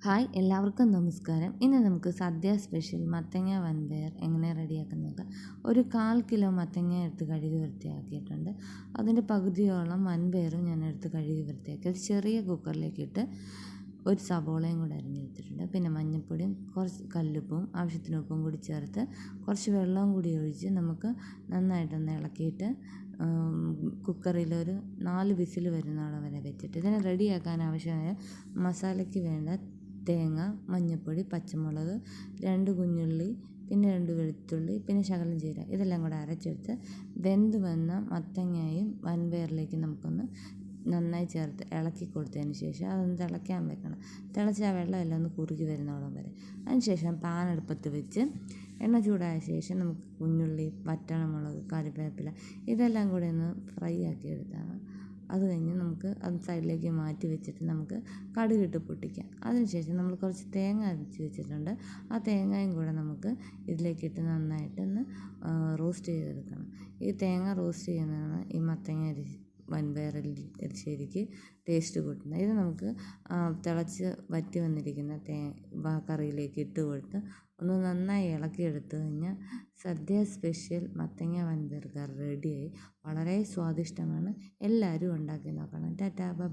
Hi എല്ലാവർക്കും നമസ്കാരം. ഇന്ന് നമുക്ക് സദ്യ സ്പെഷ്യൽ മത്തങ്ങ വൻപയർ എങ്ങനെ റെഡിയാക്കുന്നത്. ഒരു 1/4 കിലോ മത്തങ്ങ എടുത്ത് കഴുകി വൃത്തിയാക്കിയിട്ടുണ്ട്. അതിൻ്റെ പകുതിയോളം വൻപയറും ഞാൻ എടുത്ത് കഴുകി വൃത്തിയാക്കി ഒരു ചെറിയ കുക്കറിലേക്ക് ഇട്ട് ഒരു സവോളയും കൂടെ അരിഞ്ഞെടുത്തിട്ടുണ്ട്. പിന്നെ മഞ്ഞൾപ്പൊടിയും കുറച്ച് കല്ലുപ്പും ആവശ്യത്തിന് ഉപ്പും കൂടി ചേർത്ത് കുറച്ച് വെള്ളവും കൂടി ഒഴിച്ച് നമുക്ക് നന്നായിട്ടൊന്ന് ഇളക്കിയിട്ട് കുക്കറിലൊരു 4 വിസിൽ വരുന്നോളം വരെ വെച്ചിട്ട് ഇതിനെ റെഡിയാക്കാൻ ആവശ്യമായ മസാലയ്ക്ക് വേണ്ട തേങ്ങ, മഞ്ഞൾപ്പൊടി, പച്ചമുളക്, 2 കുഞ്ഞുള്ളി, പിന്നെ 2 വെളുത്തുള്ളി, പിന്നെ ശകലം ജീരകം ഇതെല്ലാം കൂടെ അരച്ചെടുത്ത് വെന്ത് വന്ന മത്തങ്ങയും വൻപയറിലേക്ക് നമുക്കൊന്ന് നന്നായി ചേർത്ത് ഇളക്കി കൊടുത്തതിന് ശേഷം അതൊന്ന് തിളയ്ക്കാൻ വെക്കണം. തിളച്ച് ആ വെള്ളമെല്ലാം ഒന്ന് കുറുകി വരുന്നോളം വരെ. അതിന് ശേഷം പാൻ അടുപ്പത്ത് വെച്ച് എണ്ണ ചൂടായ ശേഷം നമുക്ക് കുഞ്ഞുള്ളി, വറ്റൽമുളക്, കറിവേപ്പില ഇതെല്ലാം കൂടെ ഒന്ന് ഫ്രൈ ആക്കി എടുത്താണ്. അത് കഴിഞ്ഞ് നമുക്ക് അത് സൈഡിലേക്ക് മാറ്റി വെച്ചിട്ട് നമുക്ക് കടുകിട്ട് പൊട്ടിക്കാം. അതിനുശേഷം നമ്മൾ കുറച്ച് തേങ്ങ അരച്ച് വെച്ചിട്ടുണ്ട്. ആ തേങ്ങയും കൂടെ നമുക്ക് ഇതിലേക്കിട്ട് നന്നായിട്ടൊന്ന് റോസ്റ്റ് ചെയ്തെടുക്കണം. ഈ തേങ്ങ റോസ്റ്റ് ചെയ്യുന്നതാണ് ഈ മത്തങ്ങ വൻപയർ എരിശ്ശേരിക്ക് ടേസ്റ്റ് കൂട്ടുന്നത്. ഇത് നമുക്ക് തിളച്ച് വറ്റി വന്നിരിക്കുന്ന കറിയിലേക്ക് ഇട്ട് കൊടുത്ത് ഒന്ന് നന്നായി ഇളക്കിയെടുത്ത് കഴിഞ്ഞാൽ സദ്യ സ്പെഷ്യൽ മത്തങ്ങ വൻപയർ കറി റെഡിയായി. വളരെ സ്വാദിഷ്ടമാണ്. എല്ലാവരും ഉണ്ടാക്കി നോക്കണം. Tata bye.